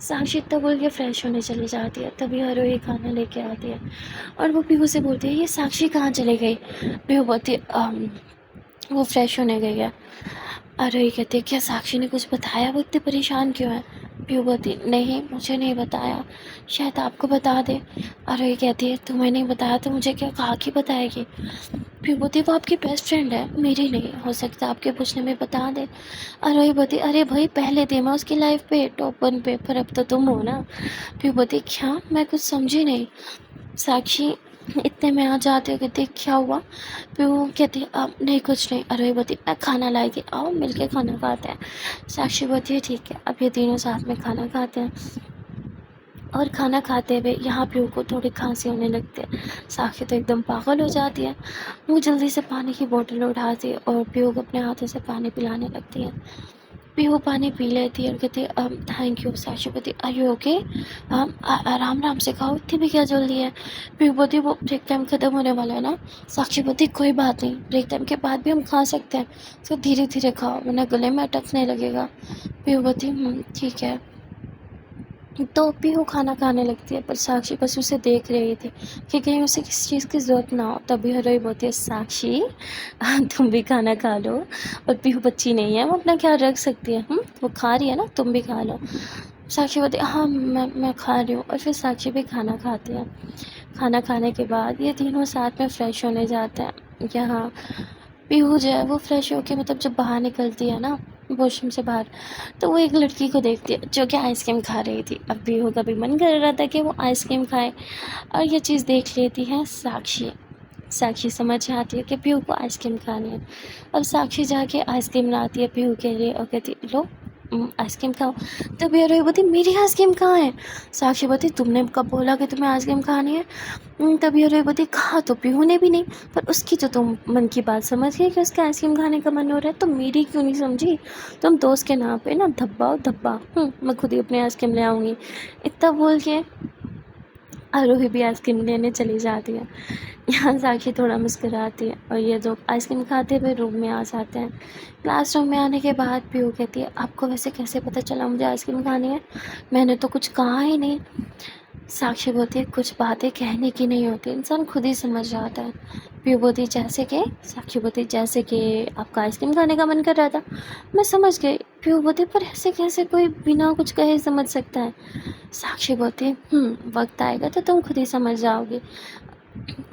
Sakshi इतना बोल के फ्रेश होने चली जाती है। तभी आरोही खाना लेके आती है और वो पीहू से बोलती है ये साक्षी कहाँ चली गई। पीहू बोलती वो फ्रेश होने गई है। आरोही कहती है क्या साक्षी ने कुछ बताया, वो इतनी परेशान क्यों है। पीहू बोलती नहीं मुझे नहीं बताया, शायद आपको बता दे। आरोही कहती है तुम्हें नहीं बताया तो मुझे क्या कहा कि बताएगी। पीहू बोलती वो आपकी बेस्ट फ्रेंड है, मेरी नहीं, हो सकता है आपके पूछने में बता दे। आरोही बोलती अरे भाई पहले थे मैं उसकी लाइफ पे टॉप 1 पे, पर अब तो तुम हो ना। पीहू बोलती क्या, मैं कुछ समझी नहीं। साक्षी इतने में आ जाते हो कहती क्या हुआ। फिर वो कहती अब नहीं कुछ नहीं। अरे बोलती मैं खाना लाएगी, आओ मिलके खाना खाते हैं। साक्षी बोलती है ठीक है। अब ये तीनों साथ में खाना खाते हैं और खाना खाते हुए यहाँ पीहू को थोड़ी खांसी होने लगती है। साक्षी तो एकदम पागल हो जाती है, वो जल्दी से पानी की बोतल उठाती है और पीहू को अपने हाथों से पानी पिलाने लगती है। पीहू पानी पी लेती है और कहती है थैंक यू। साक्षी बोलती आर यू ओके, आराम आराम से खाओ, इतनी भी क्या जल्दी है। पीहू बोलती वो ब्रेक टाइम ख़त्म होने वाला है ना। साक्षी बोलती कोई बात नहीं, ब्रेक टाइम के बाद भी हम खा सकते हैं, तो धीरे धीरे खाओ वरना गले में अटकने लगेगा। पीहू बोलती ठीक है। तो पीहू खाना खाने लगती है, पर साक्षी बस उसे देख रही थी कि कहीं उसे किसी चीज़ की ज़रूरत ना हो। तभी हरोई बोलती है साक्षी तुम भी खाना खा लो। और पीहू बच्ची नहीं है, वो अपना ख्याल रख सकती है। वो खा रही है ना, तुम भी खा लो। साक्षी बोलती है हाँ मैं खा रही हूँ। और फिर साक्षी भी खाना खाती है। खाना खाने के बाद ये तीनों साथ में फ़्रेश होने जाते हैं। यहाँ पीहू जो है वो फ्रेश होके मतलब जब बाहर निकलती है ना वॉशरूम से बाहर, तो वो एक लड़की को देखती है जो कि आइसक्रीम खा रही थी। अब पीहू का भी मन कर रहा था कि वो आइसक्रीम खाए, और ये चीज़ देख लेती है साक्षी। साक्षी समझ आती है कि पीहू को आइसक्रीम खानी है। अब साक्षी जाके आइसक्रीम लाती है पीहू के लिए और कहती लो आइसक्रीम खाओ। तो भैया रोई बोलती मेरी आइसक्रीम कहाँ है। साक्षी बोलती तुमने कब बोला कि तुम्हें आइसक्रीम खानी है। तभी अरे बोलती कहा तो पीहू ने भी नहीं, पर उसकी जो तुम मन की बात समझ गई कि उसका आइसक्रीम खाने का मन हो रहा है, तो मेरी क्यों नहीं समझी। तुम दोस्त के नाम पे ना धब्बा धब्बा, मैं खुद ही अपनी आइसक्रीम ले आऊँगी। इतना बोल के आरोही भी आइसक्रीम लेने चली जाती है। यहाँ साक्षी थोड़ा मुस्कुराती है और ये जो आइसक्रीम खाते हुए रूम में आ जाते हैं। क्लासरूम में आने के बाद पीहू कहती है आपको वैसे कैसे पता चला मुझे आइसक्रीम खानी है, मैंने तो कुछ कहा ही नहीं। साक्षी बोलती है कुछ बातें कहने की नहीं होती, इंसान खुद ही समझ जाता है। पीहू बोलती जैसे कि, साक्षी बोलती जैसे कि आपका आइसक्रीम खाने का मन कर रहा था, मैं समझ गई। पीहू बोलती पर ऐसे कैसे कोई बिना कुछ कहे समझ सकता है। साक्षी बोलती वक्त आएगा तो तुम खुद ही समझ जाओगे।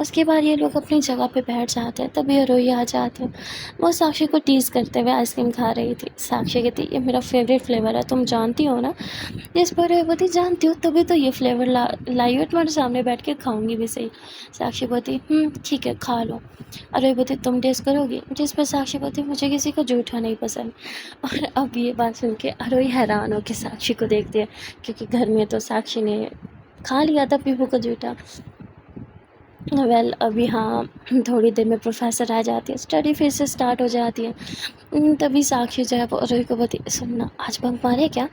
उसके बाद ये लोग अपनी जगह पे बैठ जाते हैं, तभी अरोही आ जाती है। वो साक्षी को टीज़ करते हुए आइसक्रीम खा रही थी। साक्षी कहती ये मेरा फेवरेट फ्लेवर है, तुम जानती हो ना। जिस पर अरोही बोलती जानती हूँ, तभी तो ये फ्लेवर लाई हो, तुम्हारे सामने बैठ के खाऊंगी भी सही। साक्षी बोलती ठीक है खा लो। अरोही बोलती तुम टेस्ट करोगी। जिस पर साक्षी बोलती मुझे किसी का जूठा नहीं पसंद। और अब ये बात सुन के अरोही हैरान हो के साक्षी को देखती है, क्योंकि घर में तो साक्षी ने खा लिया था पीहू का जूठा। अभी हाँ थोड़ी देर में प्रोफेसर आ जाती है, स्टडी फिर से स्टार्ट हो जाती है। तभी साक्षी जो है वो अरोही को बोलती सुनना आज बंक मारे क्या।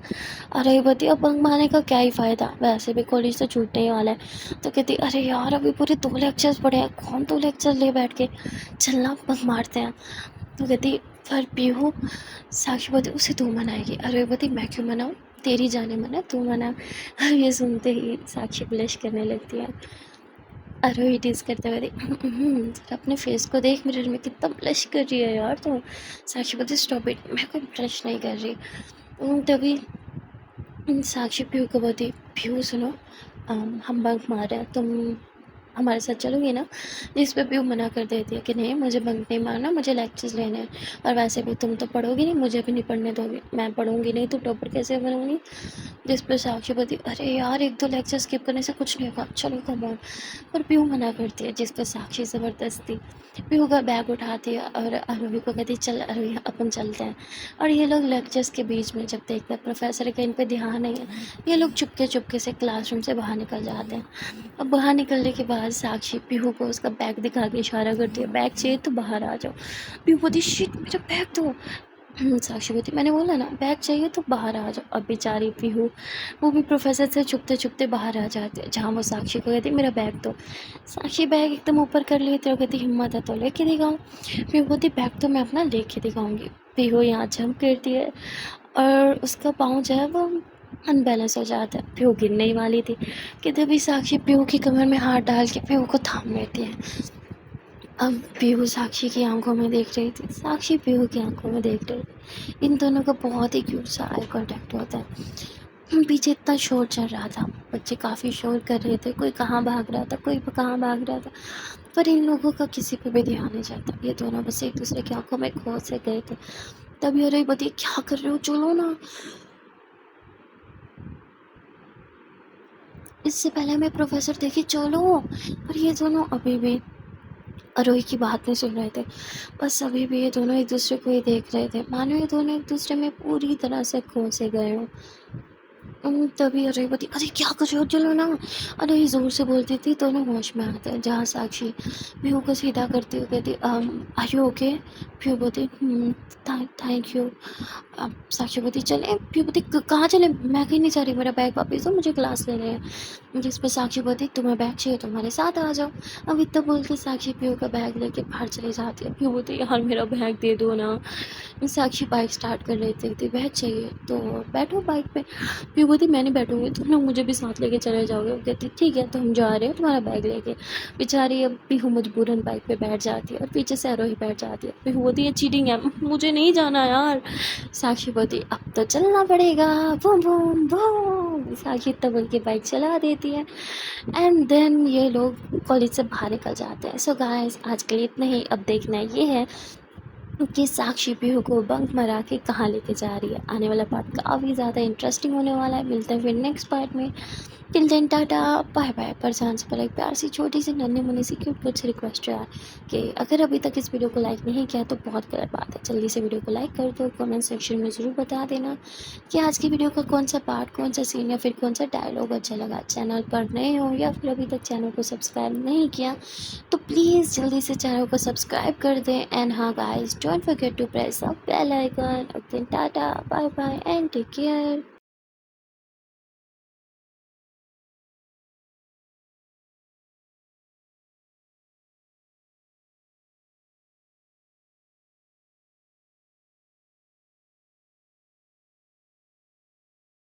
अरोही बोलती अब बंक मारने का क्या ही फ़ायदा, वैसे भी कॉलेज तो छूटने ही वाला है। तो कहती अरे यार अभी पूरे 2 लेक्चर्स पड़े हैं, कौन 2 लेक्चर ले बैठ के, चलना बंक मारते हैं। तो कहती पर पीहू। साक्षी बोलती उसे तू मनाएगी। अरोही बोलती मैं क्यों मनाऊँ, तेरी जाने मना तू मना। ये सुनते ही साक्षी ब्लश करने लगती है। अरोही टीज़ करते हुए जरा अपने फेस को देख मिरर में, कितना ब्लश कर रही है यार तुम। साक्षी बोलती स्टॉप इट, मैं कोई ब्लश नहीं कर रही। तभी साक्षी पीहू को बोलती पीहू सुनो, हम बंक मार रहे हैं, तुम हमारे साथ चलोगी ना। जिस पे पीहू मना कर देती है कि नहीं मुझे बंक नहीं मारना, मुझे लेक्चर्स लेने हैं, और वैसे भी तुम तो पढ़ोगी नहीं, मुझे भी नहीं पढ़ने दोगी, मैं पढ़ूंगी नहीं तो टॉपर कैसे बनूंगी। जिस पर साक्षी बोलती अरे यार 1-2 लेक्चर स्किप करने से कुछ नहीं होगा, चलो कम ऑन। पर पीहू मना करती है, जिस पर साक्षी ज़बरदस्ती पीहू का बैग उठाती है और आरोही को कहती चल आरोही अपन चलते हैं। और ये लोग लेक्चर्स के बीच में जब देखते हैं प्रोफेसर का इन पर ध्यान नहीं है, ये लोग चुपके चुपके से क्लासरूम से बाहर निकल जाते हैं। अब बाहर निकलने के बाद साक्षी पीहू को उसका बैग दिखा के इशारा करती है बैग चाहिए तो बाहर आ जाओ। पीहू बोलती शिट मेरा बैग दो। साक्षी बोलती मैंने बोला ना बैग चाहिए तो बाहर आ जाओ। अब बेचारी पीहू वो भी प्रोफेसर से छुपते छुपते बाहर आ जाती है, जहाँ वो साक्षी को कहती मेरा बैग दो। साक्षी बैग एकदम ऊपर कर लेती है और कहती हिम्मत है तो लेके दिखाऊँ। पीहू बोलती बैग तो मैं अपना लेके दिखाऊँगी। पीहू यहाँ जंप करती है और उसका पाँव जो है वो अनबैलेंस हो जाता है। पीहू गिरने ही वाली थी कि तभी साक्षी पीहू की कमर में हाथ डाल के पीहू को थाम लेती है। अब पीहू साक्षी की आंखों में देख रही थी, साक्षी पीहू की आंखों में देख रही थी। इन दोनों का बहुत ही क्यूट सा आई कॉन्टैक्ट होता है। पीछे इतना शोर चल रहा था, बच्चे काफ़ी शोर कर रहे थे, कोई कहाँ भाग रहा था, कोई कहाँ भाग रहा था, पर इन लोगों का किसी पे भी ध्यान नहीं जाता। ये दोनों बस एक दूसरे की आंखों में खो से गए थे। तभी अरे बती क्या कर रहे हो, चलो ना। इससे पहले हमें प्रोफेसर देखे, चलो। पर ये दोनों अभी भी अरोही की बात नहीं सुन रहे थे, बस अभी भी ये दोनों एक दूसरे को ही देख रहे थे, मानो ये दोनों एक दूसरे में पूरी तरह से खो से गए हों। तभी अजय बोलती, अरे क्या कर रहे हो, चलो ना। अरे ज़ोर से बोलती थी तो ना होश में आते हैं। जहाँ साक्षी पीहू को सीधा करती हुई कहती, आर यू ओके? पीहू बोलती, थैंक यू। अब साक्षी बोलती, चले। पीहू बोलती, कहाँ चले? मैं कहीं नहीं जा रही, मेरा बैग वापस दो, मुझे क्लास लेने हैं। जिस पर साक्षी बोलती, तुम्हें बैग चाहिए तो हमारे साथ आ जाओ। अब इतना बोल के साक्षी पीहू का बैग लेके बाहर चली जाती है। पीहू बोलती, यार मेरा बैग दे दो ना। साक्षी बाइक स्टार्ट कर रही थी, बैग चाहिए तो बैठो बाइक पे। फिर बोलती, मैं नहीं बैठूंगी, तुम लोग मुझे भी साथ लेके चले जाओगे। वो कहती, ठीक है तो हम जा रहे हैं तुम्हारा बैग लेके। बेचारी अब पीहू मजबूरन बाइक पे बैठ जाती है और पीछे से आरोही बैठ जाती है। पीहू बोलती है, चीटिंग है, मुझे नहीं जाना यार। साक्षी बोलती, अब तो चलना पड़ेगा। बूम बूम बूम, साक्षी इतना बोल के बाइक चला देती है। एंड देन ये लोग कॉलेज से बाहर निकल जाते हैं। सो गाइस, आज के लिए इतना ही। अब देखना ये है कि साक्षी पीहू को बंक मरा के कहाँ लेके जा रही है। आने वाला पार्ट काफ़ी ज़्यादा इंटरेस्टिंग होने वाला है। मिलते हैं फिर नेक्स्ट पार्ट में। Till then tata bye bye. पर जान से पहले एक प्यार सी छोटी सी नन्ही मुन्नी सी क्यूट कुछ रिक्वेस्ट है कि अगर अभी तक इस वीडियो को लाइक नहीं किया तो बहुत गलत बात है, जल्दी से वीडियो को लाइक कर दो। कमेंट सेक्शन में ज़रूर बता देना कि आज की वीडियो का कौन सा पार्ट, कौन सा सीन या फिर कौन सा डायलॉग अच्छा लगा। चैनल पर नए हो या फिर अभी तक चैनल को सब्सक्राइब नहीं किया तो प्लीज़ जल्दी से चैनल को सब्सक्राइब कर दें। एंड हाँ guys, don't forget to press the bell icon. Okay, tata bye bye and take care.